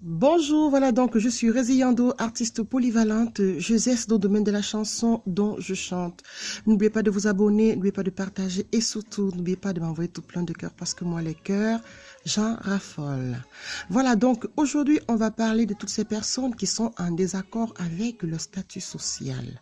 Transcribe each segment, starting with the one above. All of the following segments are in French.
Bonjour, voilà donc je suis Résiando, artiste polyvalente, je zeste dans le domaine de la chanson dont je chante. N'oubliez pas de vous abonner, n'oubliez pas de partager et surtout n'oubliez pas de m'envoyer tout plein de cœurs parce que moi les cœurs, j'en raffole. Voilà donc aujourd'hui on va parler de toutes ces personnes qui sont en désaccord avec le statut social.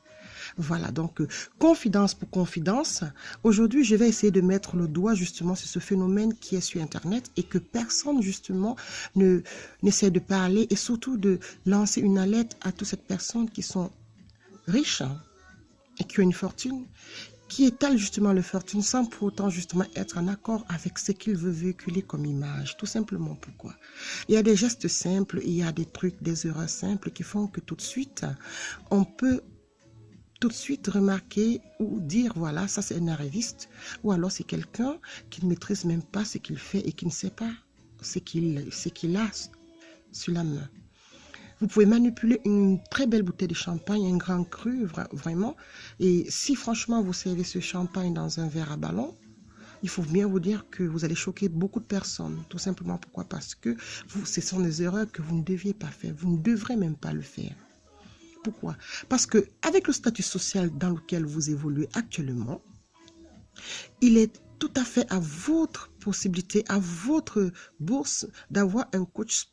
Voilà, donc confidence pour confidence. Aujourd'hui, je vais essayer de mettre le doigt justement sur ce phénomène qui est sur Internet et que personne justement n'essaie de parler et surtout de lancer une alerte à toutes ces personnes qui sont riches et qui ont une fortune, qui étalent justement leur fortune sans pour autant justement être en accord avec ce qu'ils veulent véhiculer comme image. Tout simplement pourquoi. Il y a des gestes simples, il y a des trucs, des erreurs simples qui font que tout de suite, on peut tout de suite remarquer ou dire voilà, ça c'est un arriviste, ou alors c'est quelqu'un qui ne maîtrise même pas ce qu'il fait et qui ne sait pas ce qu'il a sur la main. Vous pouvez manipuler une très belle bouteille de champagne, un grand cru, vraiment, et si franchement vous servez ce champagne dans un verre à ballon, il faut bien vous dire que vous allez choquer beaucoup de personnes. Tout simplement pourquoi? Parce que ce sont des erreurs que vous ne deviez pas faire, vous ne devrez même pas le faire. Pourquoi? Parce que avec le statut social dans lequel vous évoluez actuellement, il est tout à fait à votre possibilité, à votre bourse d'avoir un coach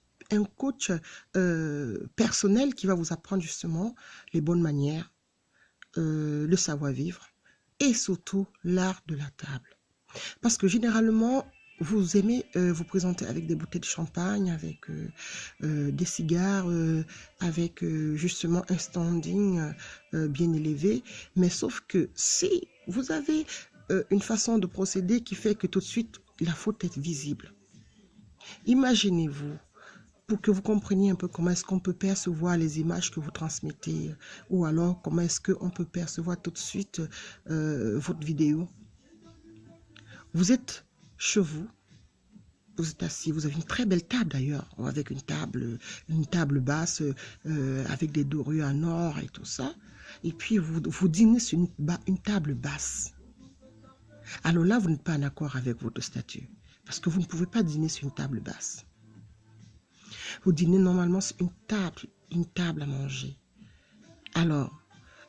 personnel qui va vous apprendre justement les bonnes manières, le savoir-vivre et surtout l'art de la table. Parce que généralement, vous aimez vous présenter avec des bouteilles de champagne, avec des cigares, avec justement un standing bien élevé. Mais sauf que si vous avez une façon de procéder qui fait que tout de suite la faute est visible. Imaginez-vous, pour que vous compreniez un peu comment est-ce qu'on peut percevoir les images que vous transmettez, ou alors comment est-ce qu'on peut percevoir tout de suite votre vidéo. Vous êtes chez vous, vous êtes assis, vous avez une très belle table d'ailleurs, avec une table basse, avec des dorures en or et tout ça. Et puis vous dînez sur une table basse. Alors là, vous n'êtes pas en accord avec votre statut, parce que vous ne pouvez pas dîner sur une table basse. Vous dînez normalement sur une table à manger. Alors,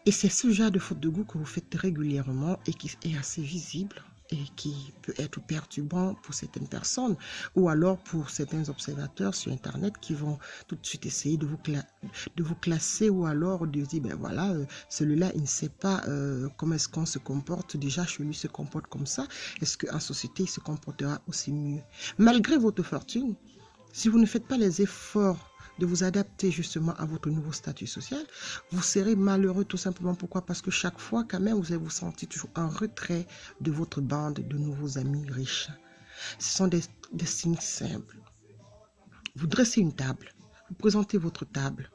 et c'est ce genre de faute de goût que vous faites régulièrement et qui est assez visible et qui peut être perturbant pour certaines personnes ou alors pour certains observateurs sur Internet qui vont tout de suite essayer de vous classer ou alors de dire, ben voilà, celui-là, il ne sait pas comment est-ce qu'on se comporte. Déjà, chez lui, se comporte comme ça. Est-ce qu'en société, il se comportera aussi mieux? Malgré votre fortune, si vous ne faites pas les efforts de vous adapter justement à votre nouveau statut social, vous serez malheureux tout simplement. Pourquoi? Parce que chaque fois, quand même, vous allez vous sentir toujours en retrait de votre bande de nouveaux amis riches. Ce sont des signes simples. Vous dressez une table, vous présentez votre table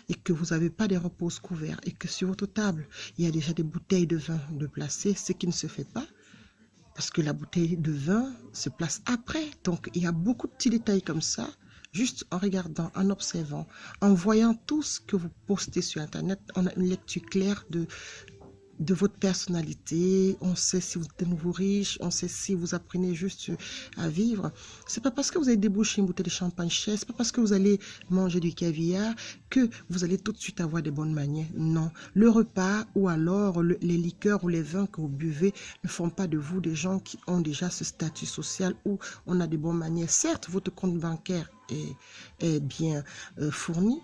et que vous n'avez pas des reposes couverts et que sur votre table, il y a déjà des bouteilles de vin de placer, ce qui ne se fait pas. Parce que la bouteille de vin se place après. Donc, il y a beaucoup de petits détails comme ça. Juste en regardant, en observant, en voyant tout ce que vous postez sur Internet, on a une lecture claire de votre personnalité. On sait si vous êtes de nouveau riche, on sait si vous apprenez juste à vivre. C'est pas parce que vous allez déboucher une bouteille de champagne chère, c'est pas parce que vous allez manger du caviar que vous allez tout de suite avoir des bonnes manières. Non, le repas ou alors les liqueurs ou les vins que vous buvez ne font pas de vous des gens qui ont déjà ce statut social où on a des bonnes manières. Certes, votre compte bancaire est bien fourni,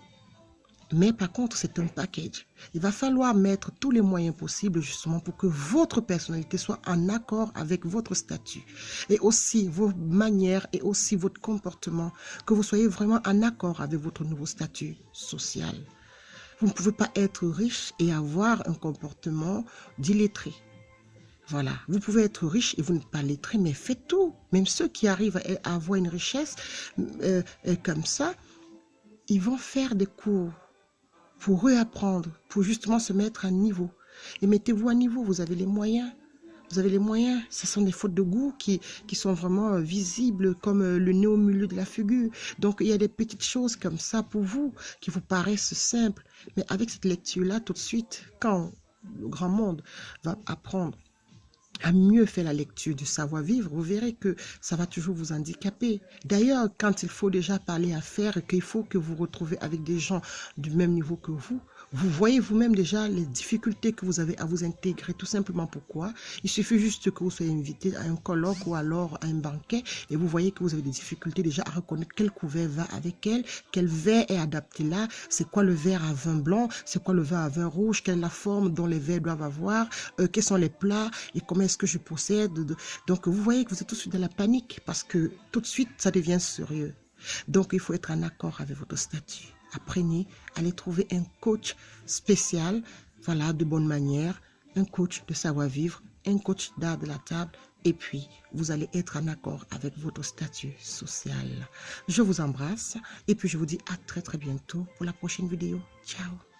mais par contre, c'est un package. Il va falloir mettre tous les moyens possibles justement pour que votre personnalité soit en accord avec votre statut. Et aussi vos manières et aussi votre comportement, que vous soyez vraiment en accord avec votre nouveau statut social. Vous ne pouvez pas être riche et avoir un comportement d'illettré. Voilà, vous pouvez être riche et vous n'êtes pas lettré, mais faites tout. Même ceux qui arrivent à avoir une richesse comme ça, ils vont faire des cours pour réapprendre, pour justement se mettre à niveau. Et mettez-vous à niveau, vous avez les moyens. Vous avez les moyens. Ce sont des fautes de goût qui sont vraiment visibles comme le nez au milieu de la figure. Donc, il y a des petites choses comme ça pour vous qui vous paraissent simples. Mais avec cette lecture-là, tout de suite, quand le grand monde va apprendre à mieux faire la lecture du savoir-vivre, vous verrez que ça va toujours vous handicaper. D'ailleurs, quand il faut déjà parler affaires et qu'il faut que vous retrouvez avec des gens du même niveau que vous voyez vous-même déjà les difficultés que vous avez à vous intégrer, tout simplement pourquoi. Il suffit juste que vous soyez invité à un colloque ou alors à un banquet et vous voyez que vous avez des difficultés déjà à reconnaître quel couvert va avec quel verre est adapté là, c'est quoi le verre à vin blanc, c'est quoi le verre à vin rouge, quelle est la forme dont les verres doivent avoir, quels sont les plats et comment est-ce que je procède. Donc vous voyez que vous êtes tout de suite dans la panique parce que tout de suite ça devient sérieux. Donc il faut être en accord avec votre statut. Apprenez, allez trouver un coach spécial, voilà, de bonne manière, un coach de savoir-vivre, un coach d'art de la table, et puis vous allez être en accord avec votre statut social. Je vous embrasse, et puis je vous dis à très bientôt pour la prochaine vidéo. Ciao!